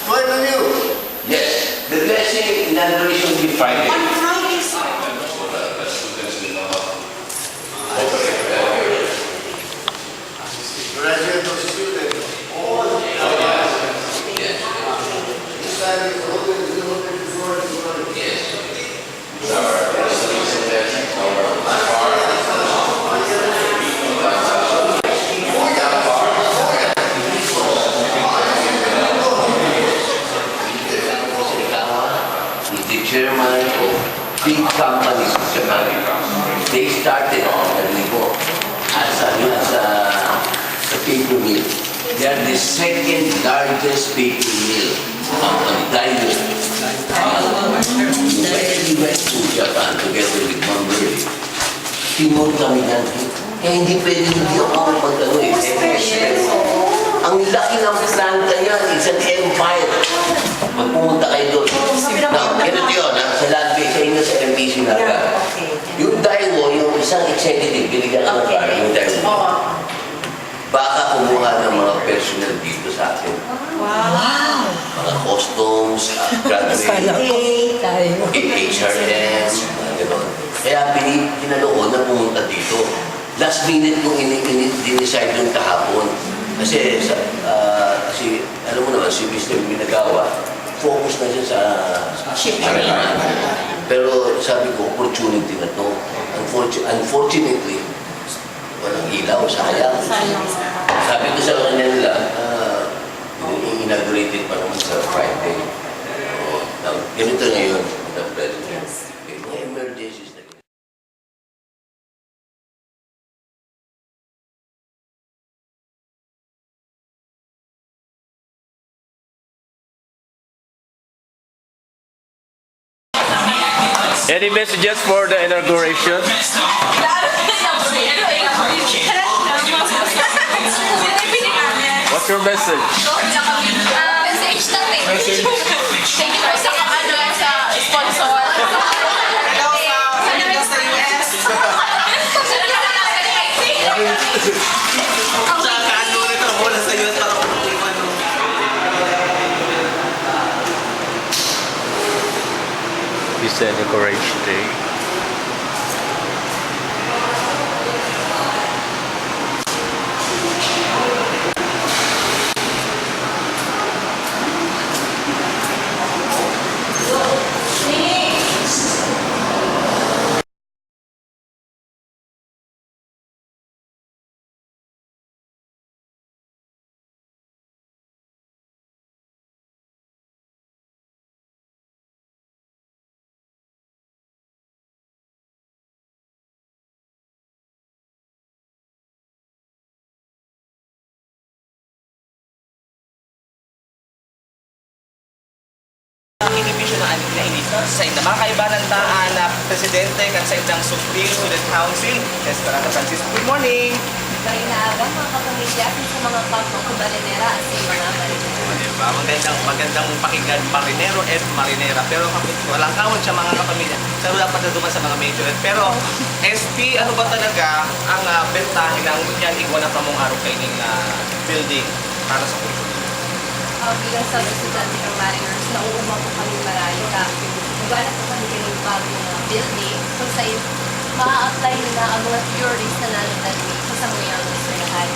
Why don't you? Yes, the blessing inauguration will be Friday. On Friday, sir. Graduate of student. All the Yes. this time is open to glory. Yes. Our solicitor, the chairman of big companies in Japan. They started as a paper mill. They are the second largest paper mill company. Dahil we went to Japan together with Ma'am Burley. Tinod kami ng kaya hindi pwede hindi ako mag-ano eh. Ang laki ng planta niya, it's an empire. Pag pumunta kayo doon. Now, ganito yun, sa land base, sa inyo sa MBC naga. Yung Daiwo, yung isang executive, binigyan ng para yung Daiwo. Baka kumuha ng mga personnel dito sa atin. Wow! Mga customs, graduate, HRM, gano'n. Kaya pinaloon na pumunta dito. Last minute kung dinicide yung kahapon. Kasi alam mo naman, si Mr. Minagawa, focus na siya sa shipping. Pero sabi ko, opportunity na to. Unfortunately, walang ilaw, sayang. Sabi ko sa kanya nila, inaugurated pa naman sa Friday. Ganito ngayon, the President. Mga emergencies na. Any messages for the inauguration? What's your message? Message natin. Thank you for sa sponsor. Hello sa US. Tsaka ano ito, mula sa US para kumulungan. It's the inauguration day. Inibisyon na sa inyo. Mga kaiba ng taan na presidente kan sa inyong Supreme Student Council. Yes, Parang Francisco. Good morning! May naagang mga kapamilya sa mga kapwa marinera at sa mga marinera. Diba? Magandang pakinggan marinero at marinera. Pero walang kawon siya mga kapamilya. Sa dapat na duman sa mga major. Pero SP, ano ba talaga ang bentahin ng yan iguan na pamong araw kayo ng building para sa kultura? Bilang sa estudyante ng mariners, nauuma po kami marami kasi nagana po kami kayong bagong building kung sa'yo maa-apply na ang mga theories na nalagdag sa samuyang eskwelahan.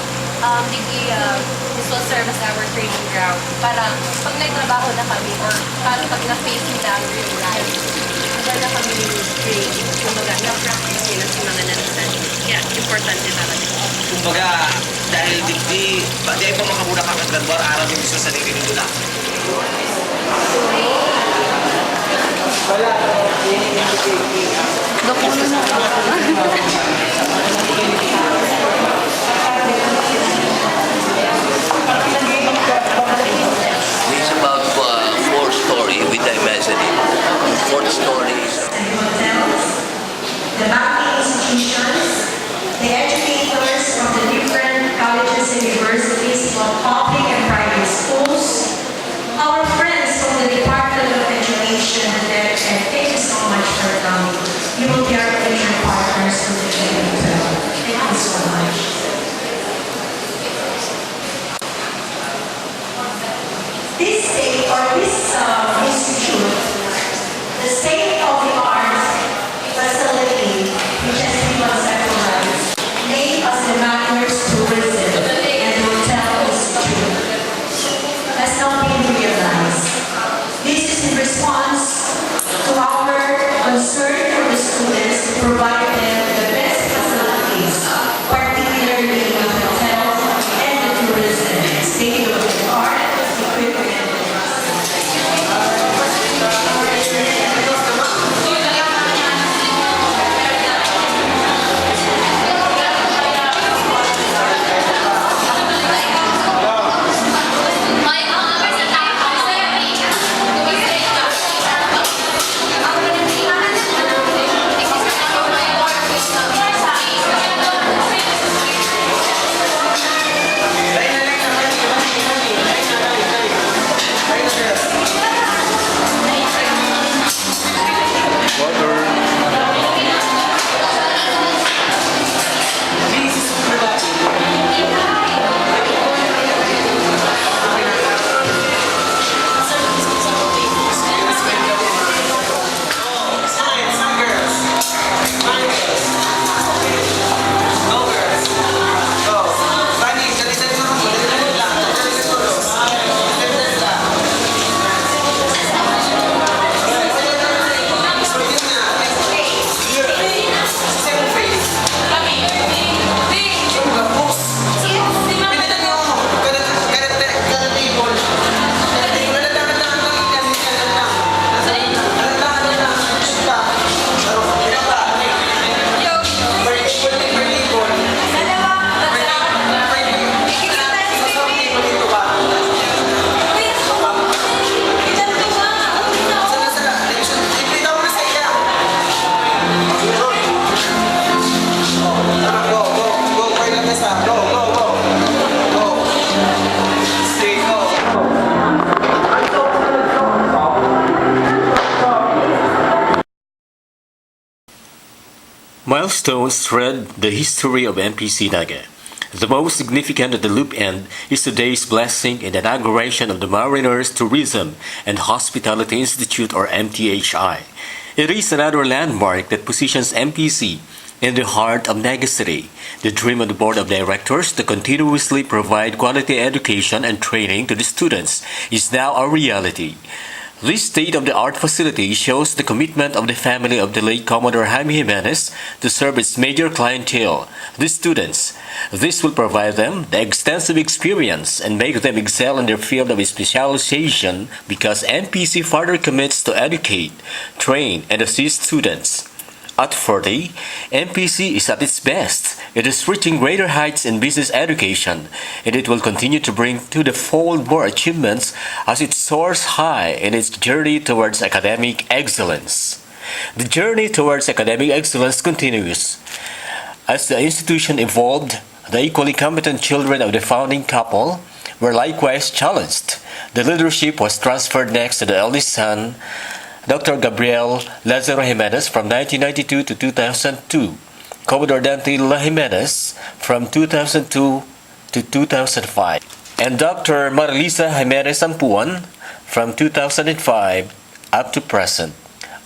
This will serve as our training ground para pag nagtrabaho na kami or para pag na-face na ang real life, hanggang na kami train, kumbaga na-practice nila sa mga nalasan. Kaya, importante talaga. Kumbaga, dahil di pa makabula ka ng gadwar, araw din gusto sa sarili nila. It's about 4-story with a mezzanine. 4th story is the banking institutions, the educators from the different colleges and universities, both public and private schools, our friends from the Department of Education, and thank you so much for coming. You will be our major partners for the journey. Milestones thread the history of MPC Naga. The most significant at the loop end is today's blessing in the inauguration of the Mariners Tourism and Hospitality Institute, or MTHI. It is another landmark that positions MPC in the heart of Naga City. The dream of the Board of Directors to continuously provide quality education and training to the students is now a reality. This state-of-the-art facility shows the commitment of the family of the late Commodore Jaime Jimenez to serve its major clientele, the students. This will provide them the extensive experience and make them excel in their field of specialization because MPC further commits to educate, train, and assist students. At 40, MPC is at its best. It is reaching greater heights in business education, and it will continue to bring to the fold more achievements as it soars high in its journey towards academic excellence. The journey towards academic excellence continues. As the institution evolved, the equally competent children of the founding couple were likewise challenged. The leadership was transferred next to the eldest son, Dr. Gabriel Lazaro Jimenez from 1992 to 2002, Commodore Dante La Jimenez from 2002 to 2005, and Dr. Marilisa Jimenez Ampuan from 2005 up to present.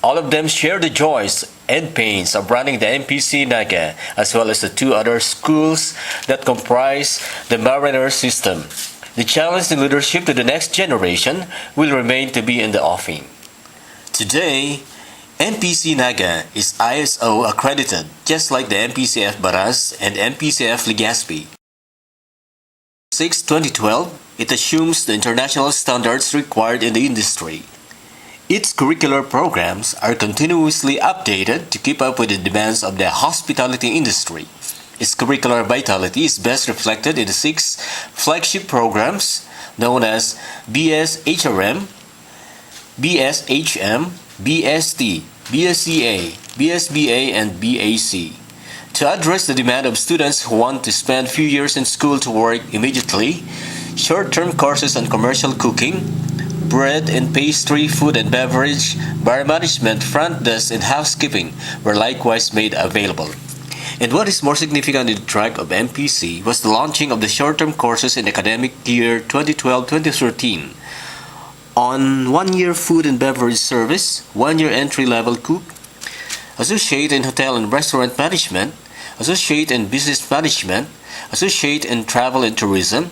All of them share the joys and pains of running the MPC Naga, as well as the two other schools that comprise the Mariner system. The challenge in leadership to the next generation will remain to be in the offing. Today, MPC Naga is ISO accredited, just like the MPCF Baras and MPCF Legazpi. 6/2012, it assumes the international standards required in the industry. Its curricular programs are continuously updated to keep up with the demands of the hospitality industry. Its curricular vitality is best reflected in the 6 flagship programs known as BSHRM, BSHM, BST, BSCA, BSBA, and BAC. To address the demand of students who want to spend few years in school to work immediately, short-term courses on commercial cooking, bread and pastry, food and beverage, bar management, front desk, and housekeeping were likewise made available. And what is more significant in the track of MPC was the launching of the short-term courses in academic year 2012-2013 on 1-year food and beverage service, 1-year entry-level cook, associate in hotel and restaurant management, associate in business management, associate in travel and tourism,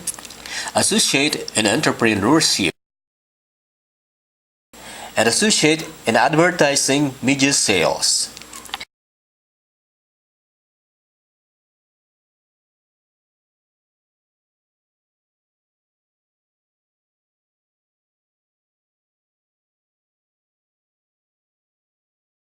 associate in entrepreneurship, and associate in advertising media sales.